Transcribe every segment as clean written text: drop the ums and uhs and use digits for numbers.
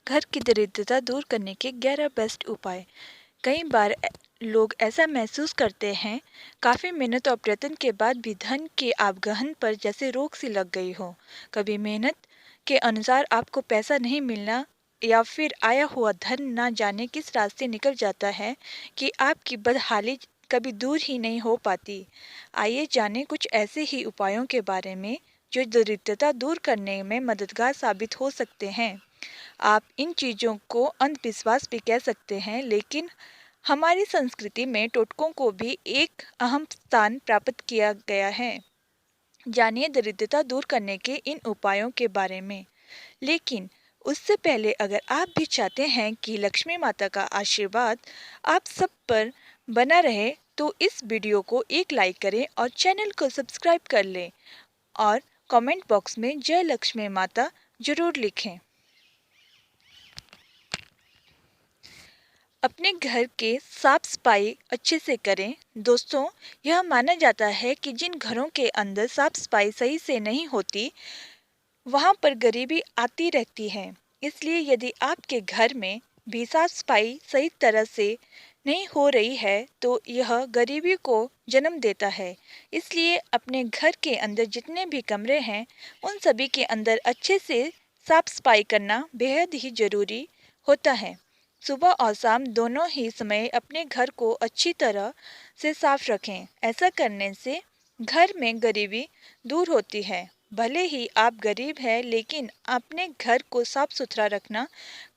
घर की दरिद्रता दूर करने के 11 बेस्ट उपाय। कई बार लोग ऐसा महसूस करते हैं, काफ़ी मेहनत और प्रयत्न के बाद भी धन के आगमन पर जैसे रोक सी लग गई हो। कभी मेहनत के अनुसार आपको पैसा नहीं मिलना या फिर आया हुआ धन ना जाने किस रास्ते निकल जाता है कि आपकी बदहाली कभी दूर ही नहीं हो पाती। आइए जानें कुछ ऐसे ही उपायों के बारे में जो दरिद्रता दूर करने में मददगार साबित हो सकते हैं। आप इन चीज़ों को अंधविश्वास भी कह सकते हैं, लेकिन हमारी संस्कृति में टोटकों को भी एक अहम स्थान प्राप्त किया गया है। जानिए दरिद्रता दूर करने के इन उपायों के बारे में। लेकिन उससे पहले अगर आप भी चाहते हैं कि लक्ष्मी माता का आशीर्वाद आप सब पर बना रहे, तो इस वीडियो को एक लाइक करें और चैनल को सब्सक्राइब कर लें और कमेंट बॉक्स में जय लक्ष्मी माता जरूर लिखें। अपने घर के साफ सफाई अच्छे से करें। दोस्तों, यह माना जाता है कि जिन घरों के अंदर साफ सफाई सही से नहीं होती, वहां पर गरीबी आती रहती है। इसलिए यदि आपके घर में भी साफ सफाई सही तरह से नहीं हो रही है, तो यह गरीबी को जन्म देता है। इसलिए अपने घर के अंदर जितने भी कमरे हैं, उन सभी के अंदर अच्छे से साफ सफाई करना बेहद ही जरूरी होता है। सुबह और शाम दोनों ही समय अपने घर को अच्छी तरह से साफ रखें। ऐसा करने से घर में गरीबी दूर होती है। भले ही आप गरीब हैं, लेकिन अपने घर को साफ सुथरा रखना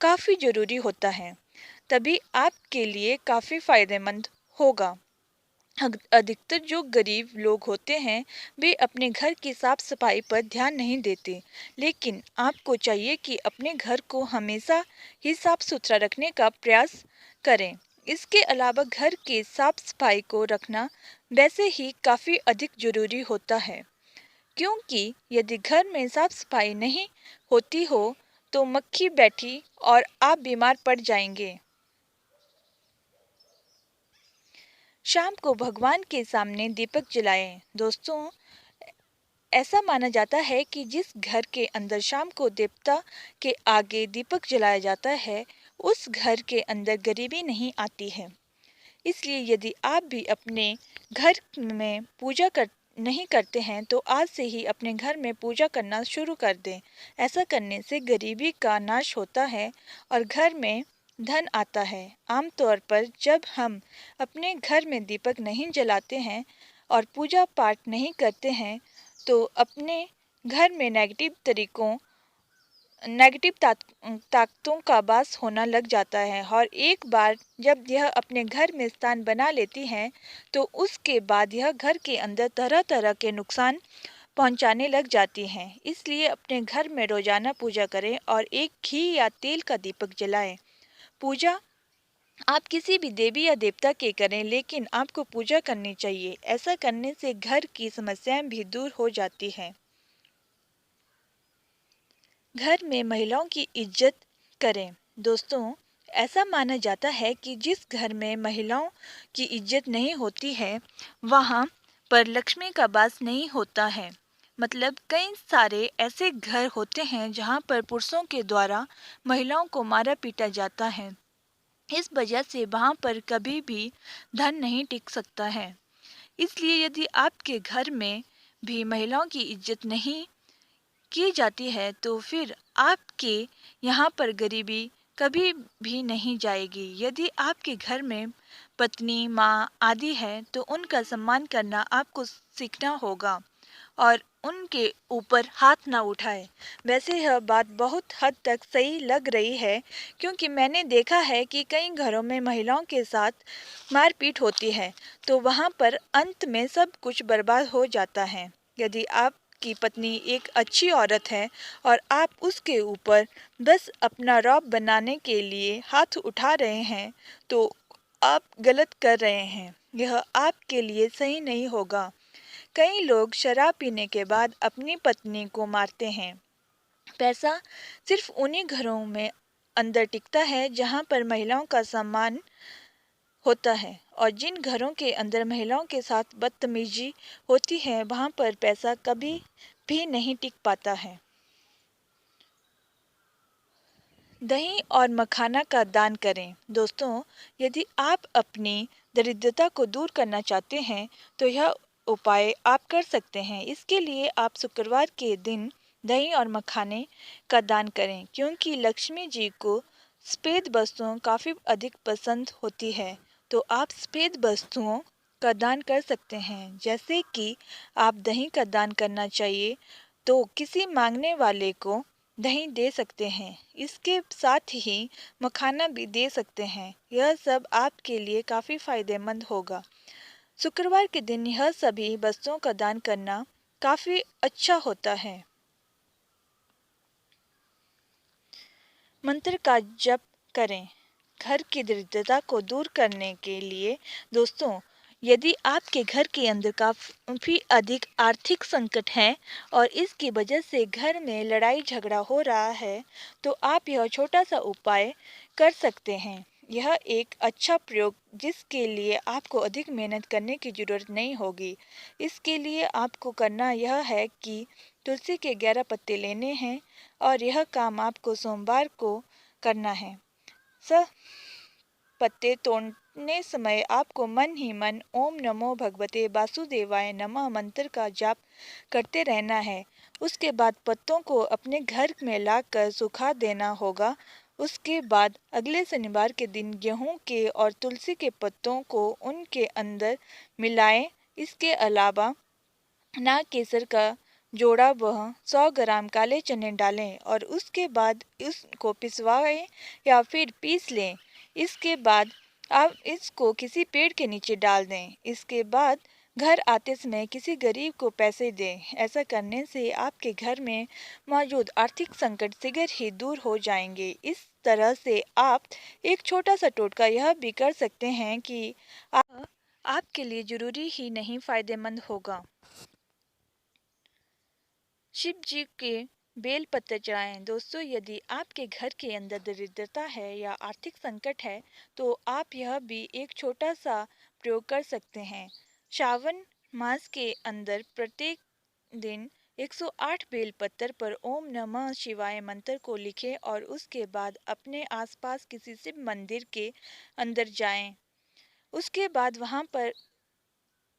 काफ़ी ज़रूरी होता है। तभी आपके लिए काफ़ी फायदेमंद होगा। अधिकतर जो गरीब लोग होते हैं, वे अपने घर की साफ सफाई पर ध्यान नहीं देते, लेकिन आपको चाहिए कि अपने घर को हमेशा ही साफ सुथरा रखने का प्रयास करें। इसके अलावा घर की साफ सफाई को रखना वैसे ही काफ़ी अधिक जरूरी होता है, क्योंकि यदि घर में साफ सफाई नहीं होती हो तो मक्खी बैठी और आप बीमार पड़ जाएंगे। शाम को भगवान के सामने दीपक जलाएं। दोस्तों, ऐसा माना जाता है कि जिस घर के अंदर शाम को देवता के आगे दीपक जलाया जाता है, उस घर के अंदर गरीबी नहीं आती है। इसलिए यदि आप भी अपने घर में पूजा कर नहीं करते हैं, तो आज से ही अपने घर में पूजा करना शुरू कर दें। ऐसा करने से गरीबी का नाश होता है और घर में धन आता है। आमतौर पर जब हम अपने घर में दीपक नहीं जलाते हैं और पूजा पाठ नहीं करते हैं, तो अपने घर में नेगेटिव ताकतों का वास होना लग जाता है, और एक बार जब यह अपने घर में स्थान बना लेती हैं, तो उसके बाद यह घर के अंदर तरह तरह के नुकसान पहुंचाने लग जाती हैं। इसलिए अपने घर में रोजाना पूजा करें और एक घी या तेल का दीपक जलाएं। पूजा आप किसी भी देवी या देवता के करें, लेकिन आपको पूजा करनी चाहिए। ऐसा करने से घर की समस्याएं भी दूर हो जाती हैं। घर में महिलाओं की इज्जत करें। दोस्तों, ऐसा माना जाता है कि जिस घर में महिलाओं की इज्जत नहीं होती है, वहाँ पर लक्ष्मी का वास नहीं होता है। मतलब कई सारे ऐसे घर होते हैं जहाँ पर पुरुषों के द्वारा महिलाओं को मारा पीटा जाता है। इस वजह से वहाँ पर कभी भी धन नहीं टिक सकता है। इसलिए यदि आपके घर में भी महिलाओं की इज्जत नहीं की जाती है, तो फिर आपके यहाँ पर गरीबी कभी भी नहीं जाएगी। यदि आपके घर में पत्नी, माँ आदि है, तो उनका सम्मान करना आपको सीखना होगा और उनके ऊपर हाथ ना उठाए। वैसे यह बात बहुत हद तक सही लग रही है, क्योंकि मैंने देखा है कि कई घरों में महिलाओं के साथ मारपीट होती है, तो वहाँ पर अंत में सब कुछ बर्बाद हो जाता है। यदि आप की पत्नी एक अच्छी औरत है और आप उसके ऊपर बस अपना रौब बनाने के लिए हाथ उठा रहे हैं, तो आप गलत कर रहे हैं। यह आपके लिए सही नहीं होगा। कई लोग शराब पीने के बाद अपनी पत्नी को मारते हैं। पैसा सिर्फ उन्हीं घरों में अंदर टिकता है जहां पर महिलाओं का सम्मान होता है, और जिन घरों के अंदर महिलाओं के साथ बदतमीजी होती है, वहां पर पैसा कभी भी नहीं टिक पाता है। दही और मखाना का दान करें। दोस्तों, यदि आप अपनी दरिद्रता को दूर करना चाहते हैं तो यह उपाय आप कर सकते हैं। इसके लिए आप शुक्रवार के दिन दही और मखाने का दान करें, क्योंकि लक्ष्मी जी को सफ़ेद वस्तुओं काफ़ी अधिक पसंद होती है। तो आप सफ़ेद वस्तुओं का दान कर सकते हैं, जैसे कि आप दही का दान करना चाहिए तो किसी मांगने वाले को दही दे सकते हैं। इसके साथ ही मखाना भी दे सकते हैं। यह सब आपके लिए काफ़ी फायदेमंद होगा। शुक्रवार के दिन यह सभी वस्तुओं का दान करना काफ़ी अच्छा होता है। मंत्र का जप करें। घर की दरिद्रता को दूर करने के लिए दोस्तों, यदि आपके घर के अंदर काफ़ी अधिक आर्थिक संकट है और इसकी वजह से घर में लड़ाई झगड़ा हो रहा है, तो आप यह छोटा सा उपाय कर सकते हैं। यह एक अच्छा प्रयोग जिसके लिए आपको अधिक मेहनत करने की ज़रूरत नहीं होगी। इसके लिए आपको करना यह है कि तुलसी के 11 पत्ते लेने हैं और यह काम आपको सोमवार को करना है। सब पत्ते तोड़ने समय आपको मन ही मन ओम नमो भगवते वासुदेवाय नमः मंत्र का जाप करते रहना है। उसके बाद पत्तों को अपने घर में लाकर सुखा देना होगा। उसके बाद अगले शनिवार के दिन गेहूं के और तुलसी के पत्तों को उनके अंदर मिलाएं। इसके अलावा नाग केसर का जोड़ा वह 100 ग्राम काले चने डालें और उसके बाद इसको पिसवाएं या फिर पीस लें। इसके बाद आप इसको किसी पेड़ के नीचे डाल दें। इसके बाद घर आते समय किसी गरीब को पैसे दें। ऐसा करने से आपके घर में मौजूद आर्थिक संकट शीघ्र ही दूर हो जाएंगे। इस तरह से आप एक छोटा सा टोटका यह भी कर सकते हैं कि आपके लिए जरूरी ही नहीं फायदेमंद होगा। शिव जी के बेल पत्र चढ़ाएं। दोस्तों, यदि आपके घर के अंदर दरिद्रता है या आर्थिक संकट है तो आप यह भी एक छोटा सा प्रयोग कर सकते हैं। श्रावण मास के अंदर प्रत्येक दिन 108 बेल पत्र पर ओम नमः शिवाय मंत्र को लिखें और उसके बाद अपने आसपास किसी शिव मंदिर के अंदर जाएं। उसके बाद वहां पर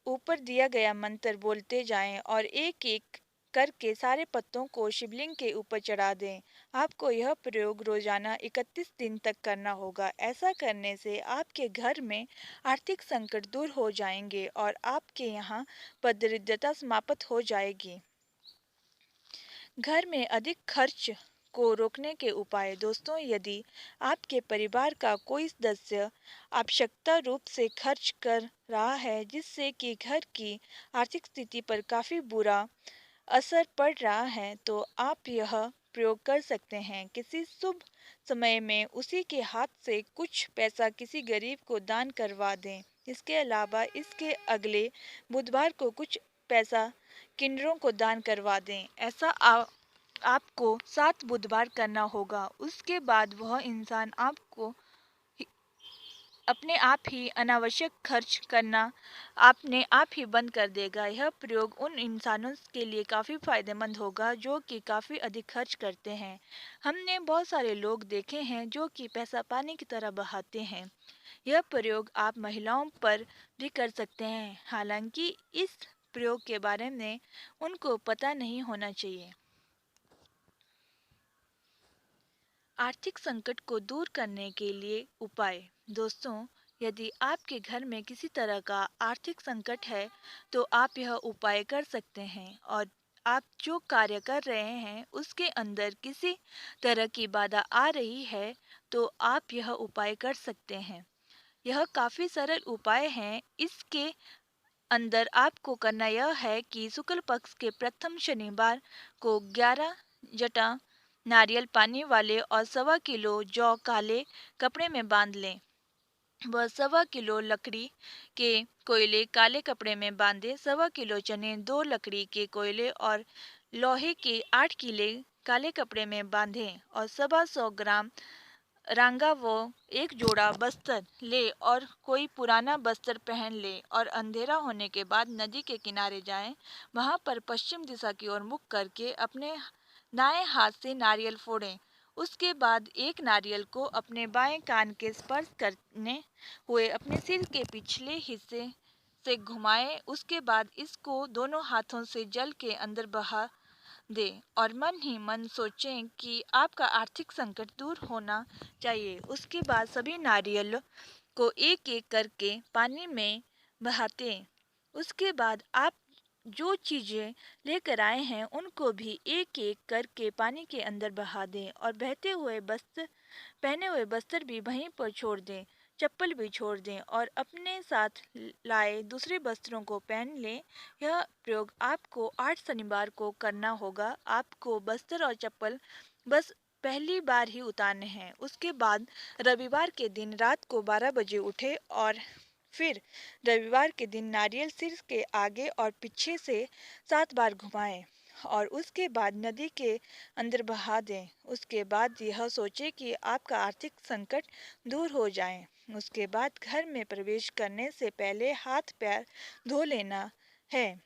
ऊपर दिया गया मंत्र बोलते जाएं और एक एक करके सारे पत्तों को शिवलिंग के ऊपर चढ़ा दें। आपको यह प्रयोग रोजाना 31 दिन तक करना होगा। ऐसा करने से आपके घर में आर्थिक संकट दूर हो जाएंगे और आपके यहाँ पर दरिद्रता समाप्त हो जाएगी। घर में अधिक खर्च को रोकने के उपाय। दोस्तों, यदि आपके परिवार का कोई सदस्य आवश्यकता रूप से खर्च कर रहा है जिससे कि घर की आर्थिक स्थिति पर काफ़ी बुरा असर पड़ रहा है, तो आप यह प्रयोग कर सकते हैं। किसी शुभ समय में उसी के हाथ से कुछ पैसा किसी गरीब को दान करवा दें। इसके अलावा इसके अगले बुधवार को कुछ पैसा किन्नरों को दान करवा दें। ऐसा आपको 7 बुधवार करना होगा। उसके बाद वह इंसान आपको अपने आप ही अनावश्यक खर्च करना अपने आप ही बंद कर देगा। यह प्रयोग उन इंसानों के लिए काफ़ी फायदेमंद होगा जो कि काफ़ी अधिक खर्च करते हैं। हमने बहुत सारे लोग देखे हैं जो कि पैसा पानी की तरह बहाते हैं। यह प्रयोग आप महिलाओं पर भी कर सकते हैं, हालांकि इस प्रयोग के बारे में उनको पता नहीं होना चाहिए। आर्थिक संकट को दूर करने के लिए उपाय। दोस्तों, यदि आपके घर में किसी तरह का आर्थिक संकट है तो आप यह उपाय कर सकते हैं और आप जो कार्य कर रहे हैं उसके अंदर किसी तरह की बाधा आ रही है तो आप यह उपाय कर सकते हैं। यह काफ़ी सरल उपाय हैं। इसके अंदर आपको करना यह है कि शुक्ल पक्ष के प्रथम शनिवार को 11 जटा नारियल पानी वाले और 1.25 किलो जौ काले कपड़े में बांध लें। वह 1.25 किलो लकड़ी के कोयले काले कपड़े में बांधे। 1.25 किलो चने 2 लकड़ी के कोयले और लोहे के 8 किले काले कपड़े में बांधें और 125 ग्राम रांगा वो एक जोड़ा बस्तर ले और कोई पुराना बस्तर पहन ले और अंधेरा होने के बाद नदी के किनारे जाएं। वहां पर पश्चिम दिशा की ओर मुख करके अपने दाएं हाथ से नारियल फोड़ें। उसके बाद एक नारियल को अपने बाएं कान के स्पर्श करने हुए अपने सिर के पिछले हिस्से से घुमाएं। उसके बाद इसको दोनों हाथों से जल के अंदर बहा दें और मन ही मन सोचें कि आपका आर्थिक संकट दूर होना चाहिए। उसके बाद सभी नारियल को एक एक करके पानी में बहाते हैं। उसके बाद आप जो चीज़ें लेकर आए हैं उनको भी एक एक करके पानी के अंदर बहा दें और बहते हुए वस्त्र पहने हुए बस्तर भी वहीं पर छोड़ दें, चप्पल भी छोड़ दें और अपने साथ लाए दूसरे वस्त्रों को पहन लें। यह प्रयोग आपको 8 शनिवार को करना होगा। आपको बस्तर और चप्पल बस पहली बार ही उतारने हैं। उसके बाद रविवार के दिन रात को 12 बजे उठे और फिर रविवार के दिन नारियल सिर के आगे और पीछे से 7 बार घुमाएं और उसके बाद नदी के अंदर बहा दें। उसके बाद यह सोचें कि आपका आर्थिक संकट दूर हो जाए। उसके बाद घर में प्रवेश करने से पहले हाथ पैर धो लेना है,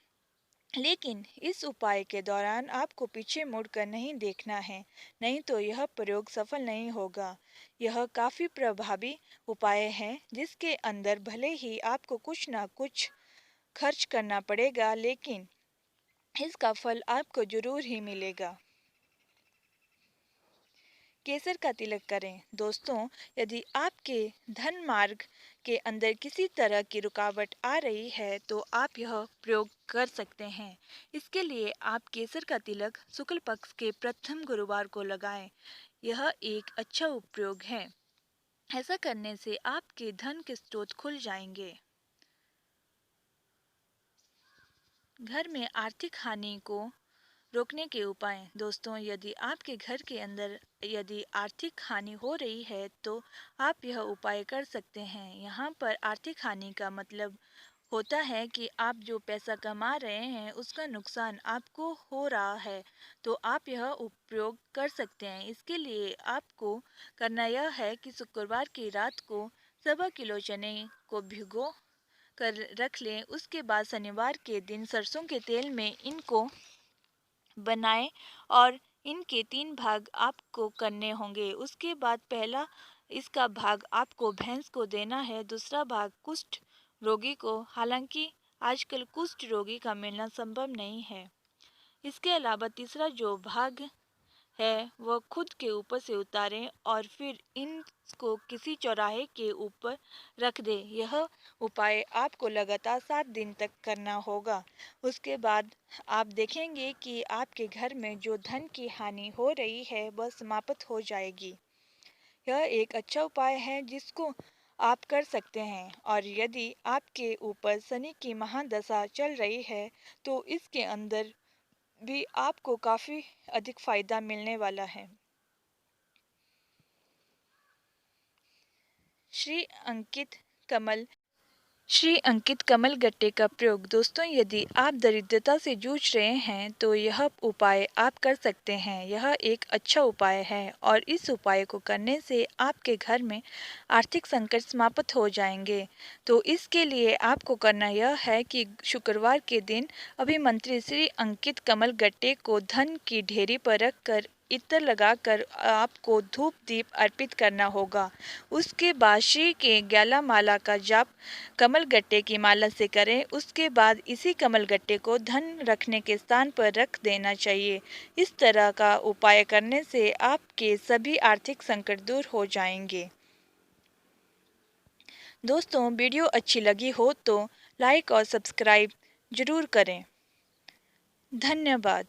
लेकिन इस उपाय के दौरान आपको पीछे मुड़कर नहीं देखना है, नहीं तो यह प्रयोग सफल नहीं होगा। यह काफ़ी प्रभावी उपाय है जिसके अंदर भले ही आपको कुछ ना कुछ खर्च करना पड़ेगा, लेकिन इसका फल आपको जरूर ही मिलेगा। केसर का तिलक करें। दोस्तों, यदि आपके धन मार्ग के अंदर किसी तरह की रुकावट आ रही है तो आप यह प्रयोग कर सकते हैं। इसके लिए आप केसर का तिलक शुक्ल पक्ष के प्रथम गुरुवार को लगाएं। यह एक अच्छा उपयोग है। ऐसा करने से आपके धन के स्रोत खुल जाएंगे। घर में आर्थिक हानि को रोकने के उपाय। दोस्तों, यदि आपके घर के अंदर यदि आर्थिक हानि हो रही है तो आप यह उपाय कर सकते हैं। यहाँ पर आर्थिक हानि का मतलब होता है कि आप जो पैसा कमा रहे हैं उसका नुकसान आपको हो रहा है, तो आप यह उपयोग कर सकते हैं। इसके लिए आपको करना यह है कि शुक्रवार की रात को 1.25 किलो चने को भिगो कर रख लें। उसके बाद शनिवार के दिन सरसों के तेल में इनको बनाएं और इनके 3 भाग आपको करने होंगे। उसके बाद पहला इसका भाग आपको भैंस को देना है, दूसरा भाग कुष्ठ रोगी को। हालांकि आजकल कुष्ठ रोगी का मिलना संभव नहीं है। इसके अलावा तीसरा जो भाग है वह खुद के ऊपर से उतारें और फिर इनको किसी चौराहे के ऊपर रख दें। यह उपाय आपको लगातार 7 दिन तक करना होगा। उसके बाद आप देखेंगे कि आपके घर में जो धन की हानि हो रही है वह समाप्त हो जाएगी। यह एक अच्छा उपाय है जिसको आप कर सकते हैं। और यदि आपके ऊपर शनि की महादशा चल रही है तो इसके अंदर भी आपको काफ़ी अधिक फायदा मिलने वाला है। श्री अंकित कमल श्री अंकित कमल गट्टे का प्रयोग। दोस्तों, यदि आप दरिद्रता से जूझ रहे हैं तो यह उपाय आप कर सकते हैं। यह एक अच्छा उपाय है और इस उपाय को करने से आपके घर में आर्थिक संकट समाप्त हो जाएंगे। तो इसके लिए आपको करना यह है कि शुक्रवार के दिन अभिमंत्री श्री अंकित कमल गट्टे को धन की ढेरी पर रख कर इत्र लगाकर आपको धूप दीप अर्पित करना होगा। उसके बाद श्री के 11 माला का जाप कमल गट्टे की माला से करें। उसके बाद इसी कमल गट्टे को धन रखने के स्थान पर रख देना चाहिए। इस तरह का उपाय करने से आपके सभी आर्थिक संकट दूर हो जाएंगे। दोस्तों, वीडियो अच्छी लगी हो तो लाइक और सब्सक्राइब जरूर करें। धन्यवाद।